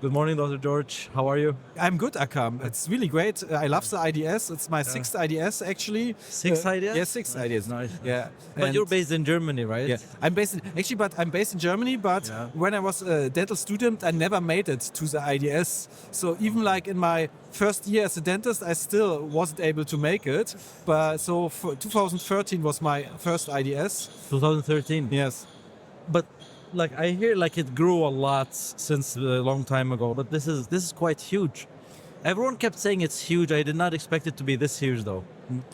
Good morning, Dr. George. How are you? I'm good, Akam. It's really great. I love the IDS. It's my sixth IDS, actually. Sixth IDS? Yeah, sixth IDS. Nice. Yeah. But And you're based in Germany, right? yeah, I'm based in Germany. But Yeah. when I was a dental student, I never made it to the IDS. So even like in my first year as a dentist, I still wasn't able to make it. But so 2013 was my first IDS. 2013. Yes. But like I hear like it grew a lot since a long time ago, but this is quite huge. Everyone kept saying it's huge. I did not expect it to be this huge though.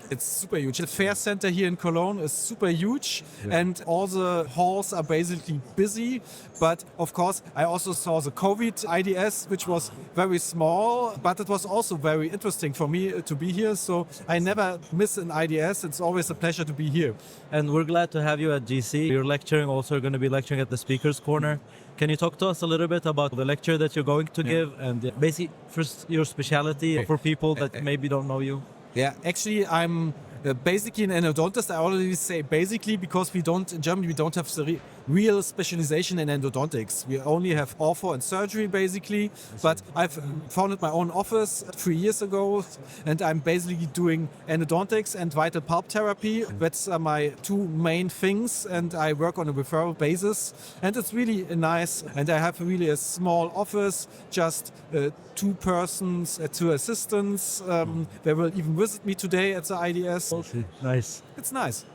It's super huge. The fair center here in Cologne is super huge, and all the halls are basically busy. But of course, I also saw the COVID IDS, which was very small, but it was also very interesting for me to be here. So I never miss an IDS. It's always a pleasure to be here. And we're glad to have you at GC. You're lecturing, also you're going to be lecturing at the Speaker's Corner. Can you talk to us a little bit about the lecture that you're going to give and basically first your specialty for people that maybe don't know you? Yeah, actually, I'm basically an endodontist. I already say basically because in Germany, we don't have the real specialization in endodontics. We only have ortho and surgery, basically. But I've founded my own office 3 years ago, and I'm basically doing endodontics and vital pulp therapy. That's my two main things, and I work on a referral basis. And it's really nice. And I have really a small office, just 2 persons, 2 assistants. They will even visit me today at the IDS. Nice. It's nice.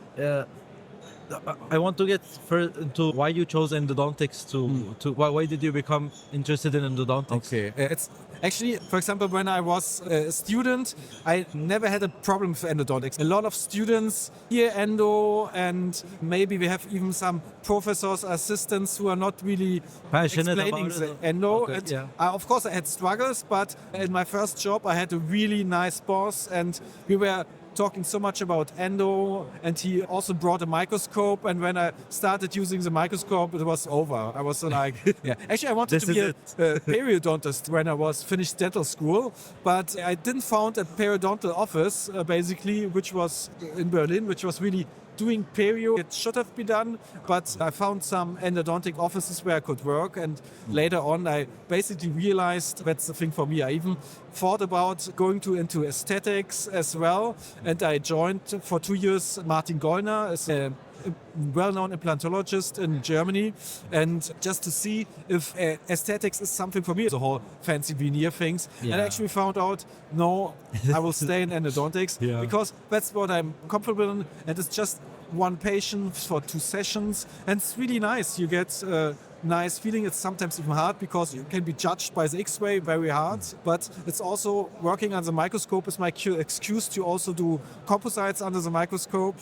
I want to get further into why you chose endodontics to why did you become interested in endodontics? Okay. It's actually, for example, when I was a student, I never had a problem with endodontics. A lot of students hear endo, and maybe we have even some professors, assistants who are not really Passionate explaining about the it. endo. Okay, And yeah. of course, I had struggles, but in my first job, I had a really nice boss, and we were talking so much about endo, and he also brought a microscope, and when I started using the microscope, it was over. I was like, yeah. Actually, I wanted This to be is a periodontist when I was finished dental school, but I didn't found a periodontal office, basically, which was in Berlin, which was really doing perio. It should have been done, but I found some endodontic offices where I could work, and later on I basically realized that's the thing for me. I even thought about going into aesthetics as well, and I joined for 2 years Martin Gollner as a well-known implantologist in Germany, and just to see if aesthetics is something for me, the whole fancy veneer things. And I actually found out, no, I will stay in endodontics because that's what I'm comfortable in, and it's just one patient for 2 sessions, and it's really nice. You get nice feeling. It's sometimes even hard because you can be judged by the X-ray very hard, but it's also working on the microscope is my excuse to also do composites under the microscope,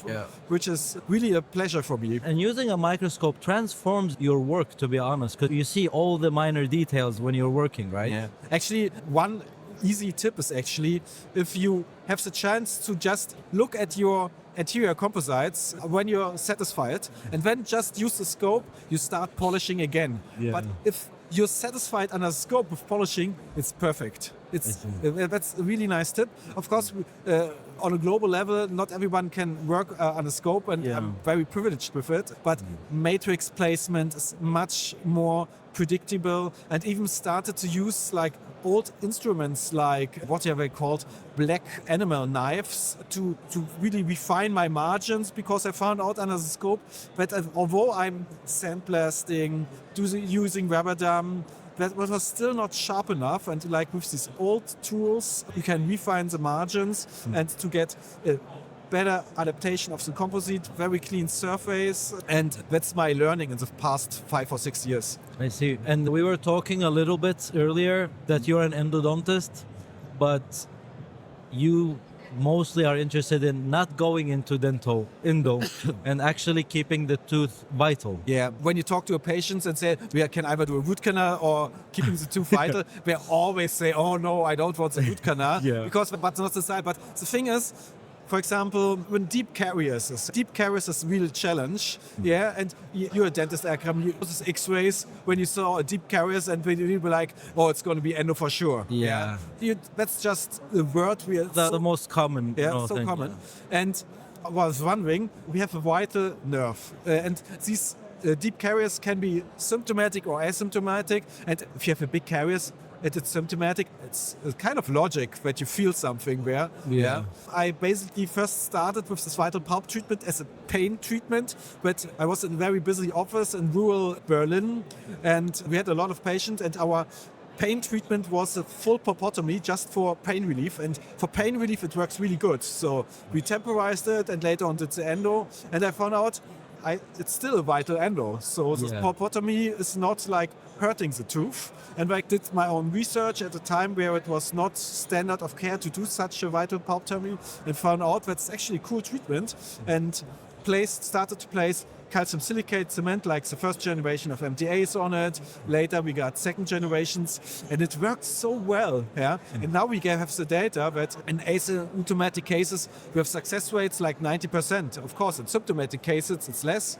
which is really a pleasure for me. And using a microscope transforms your work, to be honest, because you see all the minor details when you're working, right? Yeah. Actually, one easy tip is actually if you have the chance to just look at your anterior composites when you're satisfied, and then just use the scope, you start polishing again. Yeah. But if you're satisfied under the scope with polishing, it's perfect. That's a really nice tip. Of course, on a global level, not everyone can work on a scope, and I'm very privileged with it. But matrix placement is much more predictable, and even started to use like old instruments like what have I called black animal knives to really refine my margins, because I found out under the scope that although I'm sandblasting, using rubber dam, that was still not sharp enough, and like with these old tools you can refine the margins and to get a better adaptation of the composite, very clean surface, and that's my learning in the past 5 or 6 years. I see. And we were talking a little bit earlier that you're an endodontist, but you mostly are interested in not going into endo and actually keeping the tooth vital. Yeah, when you talk to a patient and say, we can either do a root canal or keeping the tooth vital, they always say, oh no, I don't want the root canal, because but not the side. But the thing is, for example, when deep caries is a real challenge, and you're a dentist, Akram, you use X-rays when you saw a deep caries, and when you were like, oh, it's going to be endo for sure. That's just the word The most common. so thing, common. And I was wondering, we have a vital nerve, and these deep caries can be symptomatic or asymptomatic, and if you have a big caries, it's symptomatic. It's a kind of logic that you feel something there. Yeah. I basically first started with this vital pulp treatment as a pain treatment, but I was in a very busy office in rural Berlin, and we had a lot of patients, and our pain treatment was a full pulpotomy just for pain relief, and for pain relief it works really good. So we temporized it and later on did the endo, and I found out it's still a vital endo. So this pulpotomy is not like hurting the tooth. And I did my own research at a time where it was not standard of care to do such a vital pulpotomy, and found out that's actually a cool treatment, and started to place calcium silicate cement, like the first generation of MDAs on it. Later we got second generations, and it worked so well. And now we have the data that in asymptomatic cases we have success rates like 90%. Of course, in symptomatic cases it's less.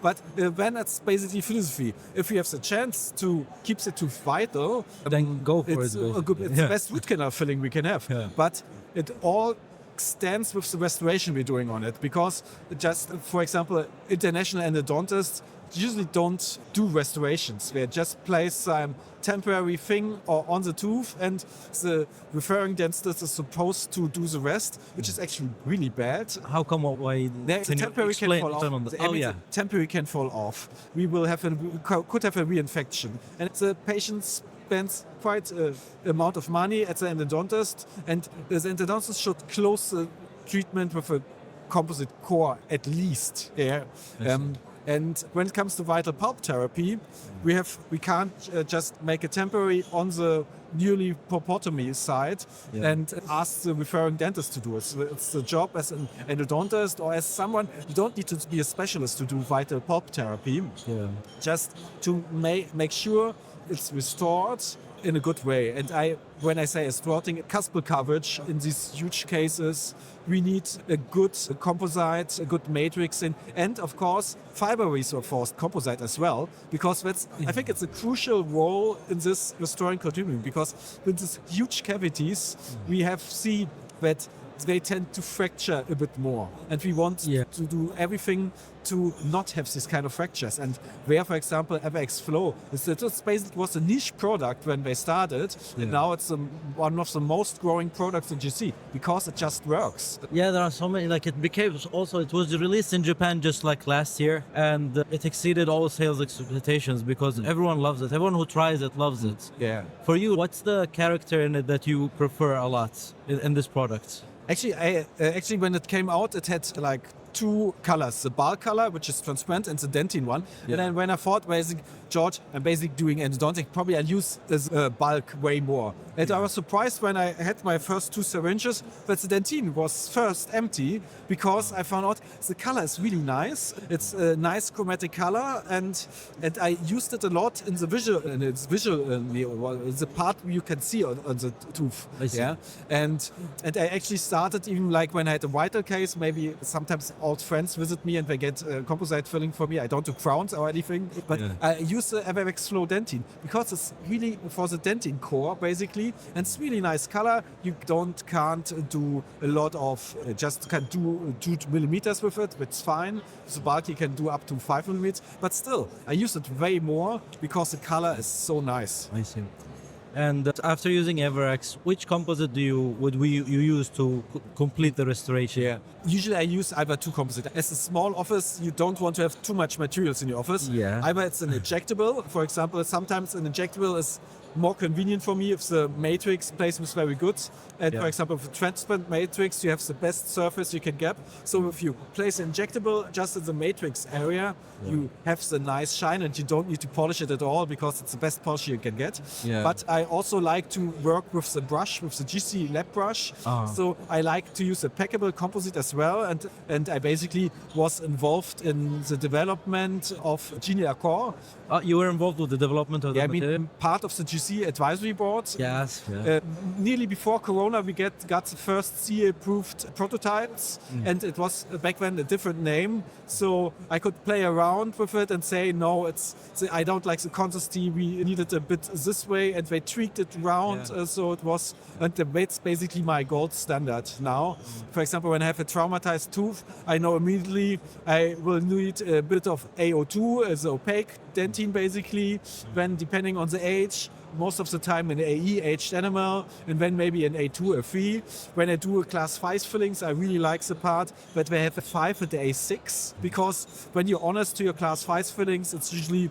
But then it's basically philosophy. If we have the chance to keep the tooth vital, then go for it's it. the best root canal filling we can have. But it all stands with the restoration we're doing on it, because just, for example, international endodontists usually don't do restorations. They just place some temporary thing or on the tooth, and the referring dentist is supposed to do the rest, which is actually really bad. How come? Why? Temporary can fall off. Temporary can fall off. We will have could have a reinfection, and the patients spends quite an amount of money at the endodontist, and the endodontist should close the treatment with a composite core at least. And when it comes to vital pulp therapy, we can't just make a temporary on the newly pulpotomy side and ask the referring dentist to do it. So it's the job as an endodontist or as someone, you don't need to be a specialist to do vital pulp therapy, just to make sure it's restored in a good way. And when I say restoring cuspal coverage in these huge cases, we need a good composite, a good matrix, and of course fiber reinforced composite as well, because I think it's a crucial role in this restoring continuum, because with these huge cavities we see that they tend to fracture a bit more, and we want to do everything to not have these kind of fractures. And where, for example, FX Flow basically was a niche product when they started, and now it's one of the most growing products in GC, because it just works. Yeah, there are so many. Like, it became also, it was released in Japan just like last year, and it exceeded all sales expectations because everyone loves it. Everyone who tries it loves it. For you, what's the character in it that you prefer a lot in this product? Actually, when it came out, it had like two colors: the bulk color, which is transparent, and the dentine one. And then when I thought, George, I'm basically doing endodontic, probably I'll use this bulk way more. And I was surprised when I had my first two syringes that the dentine was first empty, because I found out the color is really nice. It's a nice chromatic color, and I used it a lot in the visual, the part you can see on the tooth. And I actually started even like when I had a vital case, maybe sometimes old friends visit me and they get composite filling for me. I don't do crowns or anything, but I use the FX Flow dentine because it's really for the dentine core basically, and it's really nice color. You can't do a lot of, just can do 2 millimeters with it, it's fine. The bulk you can do up to 5 millimeters, but still I use it way more because the color is so nice. I see. And after using Everex, which composite would you use to complete the restoration? Usually I use either two composites. As a small office, you don't want to have too much materials in your office. Either it's an injectable. For example, sometimes an injectable is more convenient for me if the matrix placement is very good. And for example, with a transparent matrix, you have the best surface you can get. So if you place an injectable just in the matrix area, you have the nice shine, and you don't need to polish it at all because it's the best polish you can get. But I also like to work with the brush, with the GC lab brush. So I like to use a packable composite as well. And I basically was involved in the development of Genie Accord. You were involved with the development of the material? Part of the you see advisory board? Yes. Yeah. Nearly before Corona, we got the first CE-approved prototypes, and it was back then a different name. So I could play around with it and say, no, I don't like the consistency. We need it a bit this way, and they tweaked it around. So it was, and that's basically my gold standard now. For example, when I have a traumatized tooth, I know immediately I will need a bit of AO2 as opaque dentine, basically. Then depending on the age, most of the time an AE, aged enamel, and then maybe an A2, A3. When I do a class 5 fillings, I really like the part that they have a 5 and the A6, because when you're honest to your class 5 fillings, it's usually,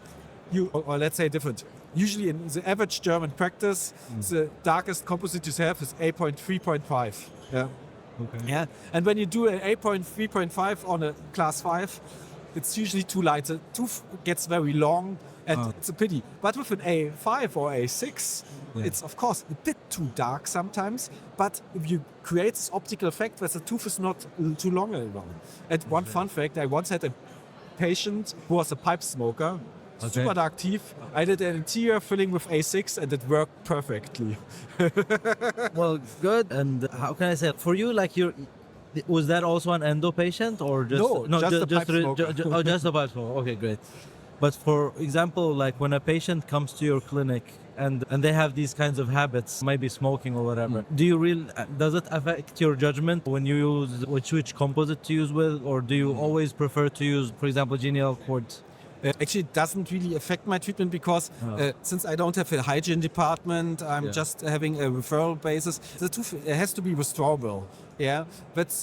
or let's say different. Usually in the average German practice, the darkest composite you have is 8.3.5. Yeah. Okay. Yeah. And when you do an 8.3.5 on a class 5, it's usually too light. The tooth gets very long, and it's a pity. But with an A5 or A6, it's of course a bit too dark sometimes. But if you create this optical effect where the tooth is not too long anymore. And one fun fact, I once had a patient who was a pipe smoker. Super dark teeth. I did an interior filling with A6 and it worked perfectly. Well, good. And how can I say it? For you, like was that also an endo patient or just just a pipe smoker. just a pipe smoker? Okay, great. But for example, like when a patient comes to your clinic and they have these kinds of habits, maybe smoking or whatever, does it affect your judgment when you use which composite to use with, or do you always prefer to use, for example, genial quartz? Actually, it doesn't really affect my treatment because since I don't have a hygiene department, I'm just having a referral basis. The tooth has to be restorable. Yeah,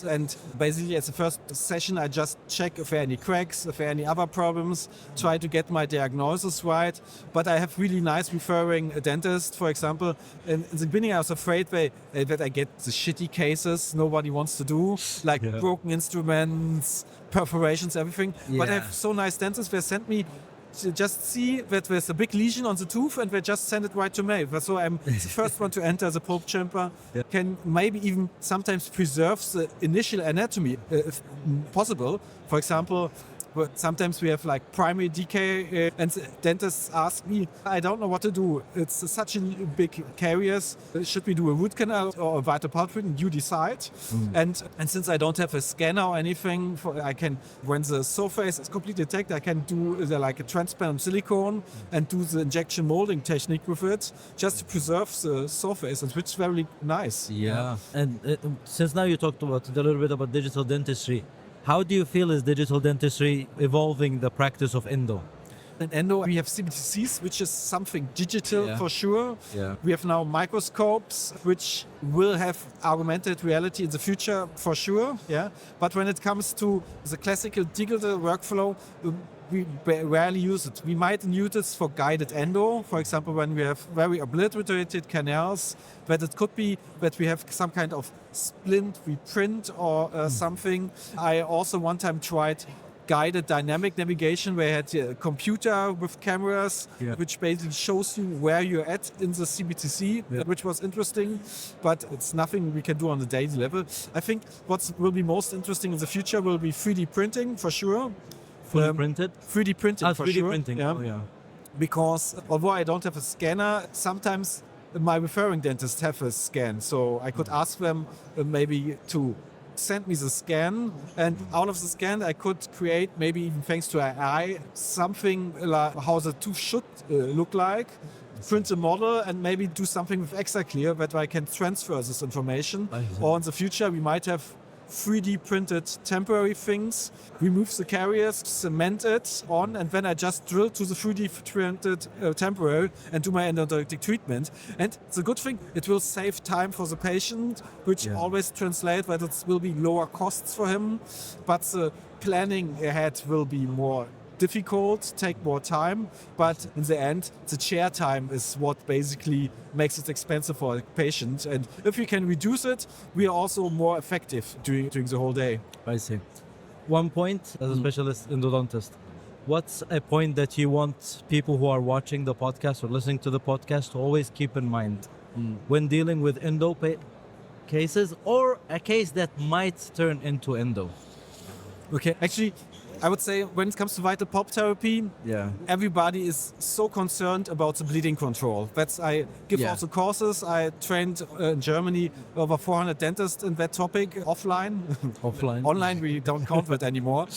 and basically as the first session, I just check if there are any cracks, if there are any other problems, try to get my diagnosis right. But I have really nice referring dentists, for example. In the beginning, I was afraid that I get the shitty cases nobody wants to do, like broken instruments, perforations, everything. But I have so nice dentists that sent me to just see that there's a big lesion on the tooth and they just send it right to me. So I'm the first one to enter the pulp chamber, can maybe even sometimes preserve the initial anatomy if possible. For example, but sometimes we have like primary decay and the dentists ask me, I don't know what to do. It's such a big caries. Should we do a root canal or a vital pulp treatment? You decide. And since I don't have a scanner or anything, I can, when the surface is completely intact, I can do like a transparent silicone and do the injection molding technique with it just to preserve the surface, which is very nice. Yeah. And since now you talked about a little bit about digital dentistry, how do you feel is digital dentistry evolving the practice of endo? In endo, we have CBTCs, which is something digital for sure. Yeah. We have now microscopes, which will have augmented reality in the future for sure. Yeah. But when it comes to the classical digital workflow, we rarely use it. We might use it for guided endo, for example, when we have very obliterated canals, but it could be that we have some kind of splint reprint or something. I also one time tried guided dynamic navigation where I had a computer with cameras, which basically shows you where you're at in the CBTC, which was interesting, but it's nothing we can do on the daily level. I think what will be most interesting in the future will be 3D printing for sure. Fully printed? 3D printing for 3D sure. printing. Yeah. Oh, yeah. Because although I don't have a scanner, sometimes my referring dentists have a scan. So I could ask them maybe to send me the scan, and out of the scan I could create, maybe even thanks to AI, something like how the tooth should look like, print a model and maybe do something with ExaClear that I can transfer this information. Or in the future we might have 3D printed temporary things, remove the caries, cement it on, and then I just drill to the 3D printed temporary and do my endodontic treatment. And the good thing, it will save time for the patient, which always translates that it will be lower costs for him, but the planning ahead will be more difficult, take more time, but in the end, the chair time is what basically makes it expensive for a patient. And if we can reduce it, we are also more effective during the whole day. I see. One point as a specialist endodontist, what's a point that you want people who are watching the podcast or listening to the podcast to always keep in mind when dealing with endo cases or a case that might turn into endo? Okay, actually, I would say when it comes to vital pulp therapy, everybody is so concerned about the bleeding control. I give also courses. I trained in Germany over 400 dentists in that topic offline. Online we don't count that anymore.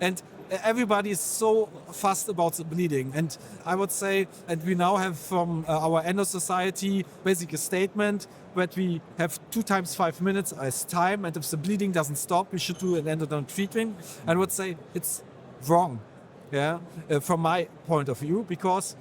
And everybody is so fussed about the bleeding, and I would say, and we now have from our Endo Society basically a statement that we have 2 times 5 minutes as time, and if the bleeding doesn't stop, we should do an endodont treatment. I would say it's wrong, from my point of view, because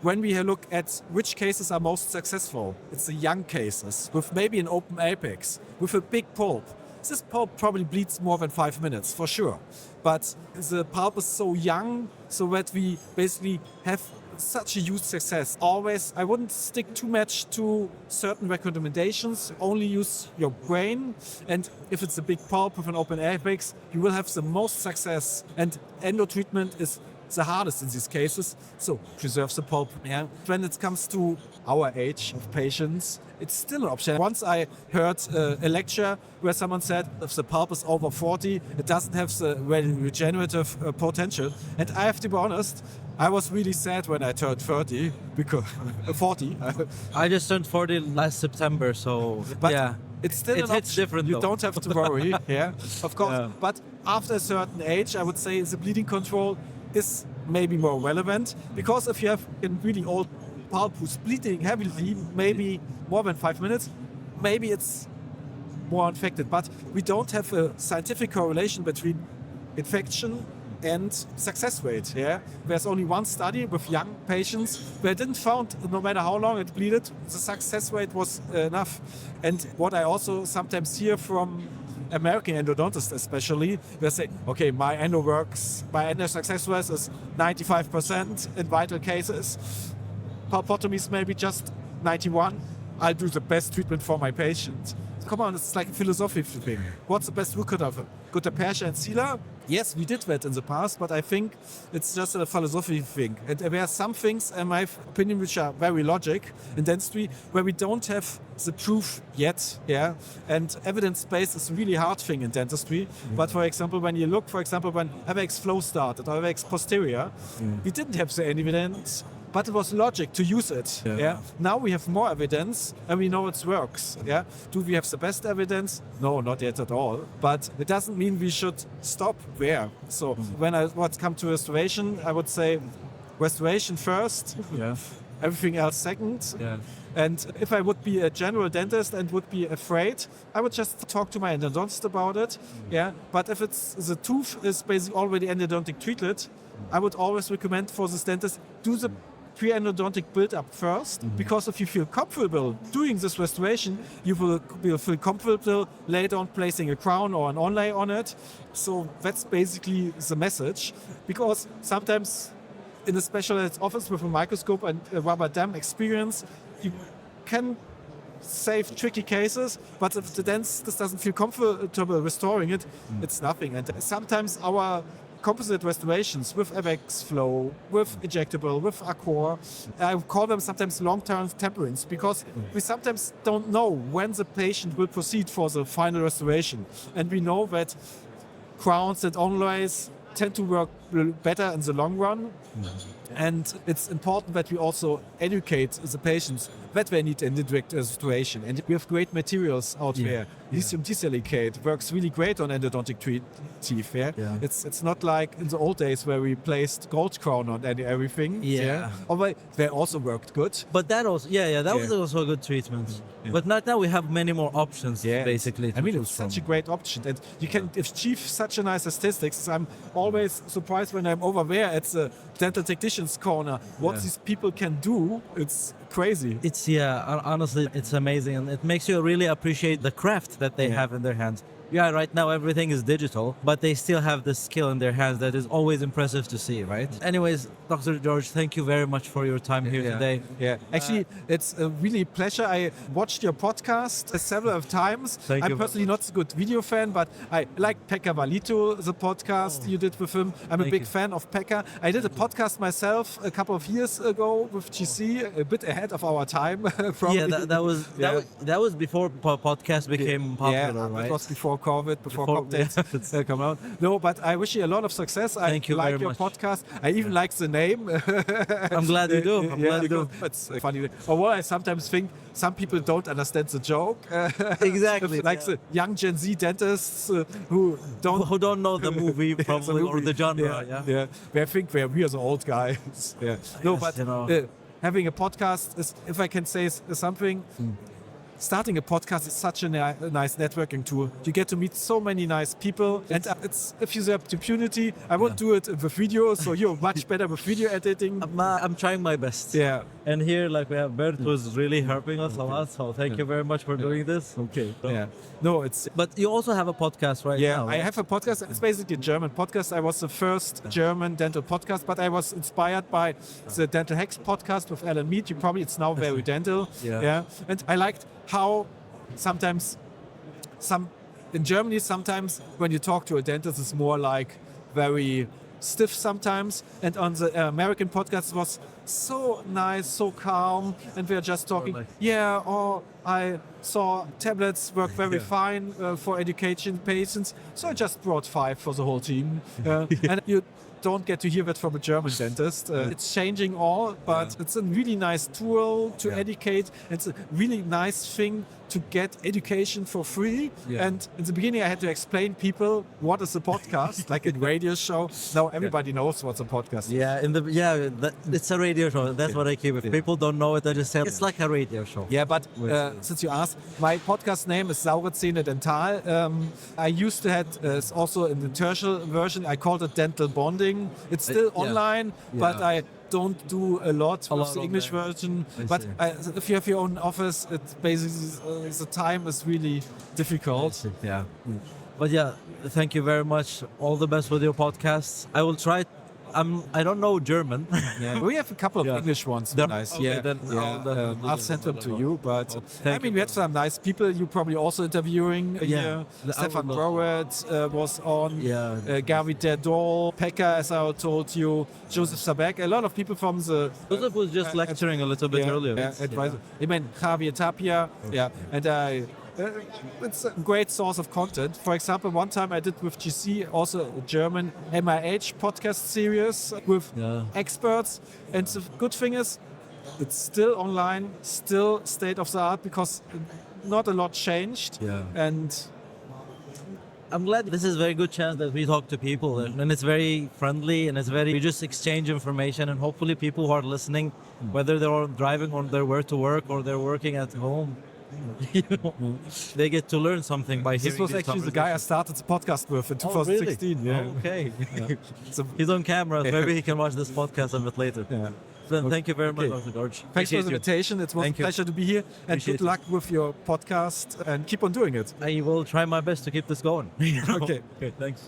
when we look at which cases are most successful, it's the young cases with maybe an open apex, with a big pulp. This pulp probably bleeds more than 5 minutes, for sure. But the pulp is so young, so that we basically have such a huge success. Always, I wouldn't stick too much to certain recommendations, only use your brain. And if it's a big pulp with an open apex, you will have the most success. And endo treatment is the hardest in these cases, so preserve the pulp. When it comes to our age of patients, it's still an option. Once I heard a lecture where someone said if the pulp is over 40, it doesn't have the regenerative potential. And I have to be honest, I was really sad when I turned 30, because 40. I just turned 40 last September, so it's still it hits different. You though. don't have to worry, of course. Yeah. But after a certain age, I would say the bleeding control is maybe more relevant, because if you have a really old pulp who's bleeding heavily, maybe more than 5 minutes, maybe it's more infected. But we don't have a scientific correlation between infection and success rate. There's only one study with young patients where it didn't found, no matter how long it bleeded, the success rate was enough. And what I also sometimes hear from American endodontists especially, they say, okay, my endo success rate is 95% in vital cases. Pulpotomies maybe just 91. I'll do the best treatment for my patient. Come on, it's like a philosophy thing. What's the best root canal? Good aperture and sealer? Yes, we did that in the past, but I think it's just a philosophy thing. And there are some things, in my opinion, which are very logic in dentistry, where we don't have the proof yet. And evidence-based is a really hard thing in dentistry. But for example, when you look, when AVEX flow started, or AVEX posterior, we didn't have the evidence, but it was logic to use it. Now we have more evidence and we know it works. Do we have the best evidence? No, not yet at all. But it doesn't mean we should stop there. So when I would come to restoration, I would say restoration first, everything else second. And if I would be a general dentist and would be afraid, I would just talk to my endodontist about it. But if the tooth is basically already endodontic treated, I would always recommend for this dentist, do the pre-endodontic build-up first, because if you feel comfortable doing this restoration, you will feel comfortable later on placing a crown or an onlay on it. So that's basically the message, because sometimes in a specialized office with a microscope and a rubber dam experience, you can save tricky cases, but if the dentist doesn't feel comfortable restoring it, it's nothing. And sometimes our composite restorations with AVEX flow, with ejectable, with Accor, I call them sometimes long-term temperance, because we sometimes don't know when the patient will proceed for the final restoration. And we know that crowns and onlays tend to work better in the long run. And it's important that we also educate the patients that they need indirect restoration. And we have great materials out there. Lithium disilicate works really great on endodontic teeth. It's not like in the old days where we placed gold crown on everything. Although they also worked good. But that also, that was also a good treatment. But not now we have many more options, basically. I mean, it's such a great option. And you can achieve such a nice statistics. I'm always surprised when I'm over there at the dental technician's corner. What these people can do, it's crazy. It's, honestly, it's amazing. And it makes you really appreciate the craft that they have in their hands. Right now everything is digital, but they still have the skill in their hands that is always impressive to see, right? Anyways, Dr. Georg, thank you very much for your time here today. Actually, it's a really pleasure. I watched your podcast several times. I'm personally not a good video fan, but I like Pekka Valito, the podcast you did with him. I'm a big fan of Pekka. I did a podcast myself a couple of years ago with GC, a bit ahead ahead of our time. Probably. Yeah, that was before podcast became popular, right? It was before COVID, before cocktails come out. No, but I wish you a lot of success. Thank you like very your much. podcast. I even like the name. I'm glad you do. I'm glad you do. It's funny. Or what I sometimes think, some people don't understand the joke. Exactly. Like the young Gen Z dentists who don't know the movie probably or the genre. Yeah. They think we are the old guys. Yeah. No, Yes, but you know. having a podcast is, if I can say something. Starting a podcast is such a nice networking tool. You get to meet so many nice people, and it's, if you have the opportunity, I won't do it with video, so you're much better with video editing. I'm trying my best. Yeah. And here, like we have Bert, who's really helping us a lot. So thank you very much for doing this. Okay. Yeah. No, it's. But you also have a podcast right now. Yeah, right? I have a podcast. It's basically a German podcast. I was the first German dental podcast, but I was inspired by the Dental Hacks podcast with Alan Mead. It's now very dental. Yeah. And I liked how sometimes in Germany, sometimes when you talk to a dentist, it's more like very stiff sometimes. And on the American podcast, it was so nice, so calm, and we are just talking. I saw tablets work very fine for education patients, so I just brought 5 for the whole team. And you don't get to hear that from a German dentist. It's changing all, but it's a really nice tool to educate. It's a really nice thing to get education for free. And in the beginning, I had to explain people what is a podcast, like in radio show. Now everybody knows what's a podcast. It's a radio show. That's what I keep. If people don't know it, I just say it's like a radio show. Yeah, but since you asked, my podcast name is Saure Zähne Dental. I used to have also in the tertial version, I called it Dental Bonding. It's still online, but I don't do a lot with the English version. But if you have your own office, it basically the time is really difficult. Yeah. But yeah, thank you very much. All the best with your podcasts. I will try. I don't know German. We have a couple of English ones. Nice. Okay, I'll send them to you. But we had some nice people. You probably also interviewing. Stefan Browett was on. Gary Derdol, Pekka, as I told you, Joseph Sabek. A lot of people from the. Joseph was just lecturing a little bit earlier. I mean, Javier Tapia. And it's a great source of content. For example, one time I did with GC also a German MIH podcast series with experts. And the good thing is, it's still online, still state of the art, because not a lot changed. And I'm glad this is a very good chance that we talk to people, and it's very friendly, and we just exchange information, and hopefully people who are listening, whether they're driving on their way to work or they're working at home, they get to learn something by hearing. This was actually the guy I started the podcast with in 2016. Really? Yeah. Okay. So he's on camera. Maybe he can watch this podcast a bit later. Then thank you very much, Dr. George. Thanks for the invitation. It was a pleasure to be here. And good luck with your podcast, and keep on doing it. I will try my best to keep this going. Okay. Thanks.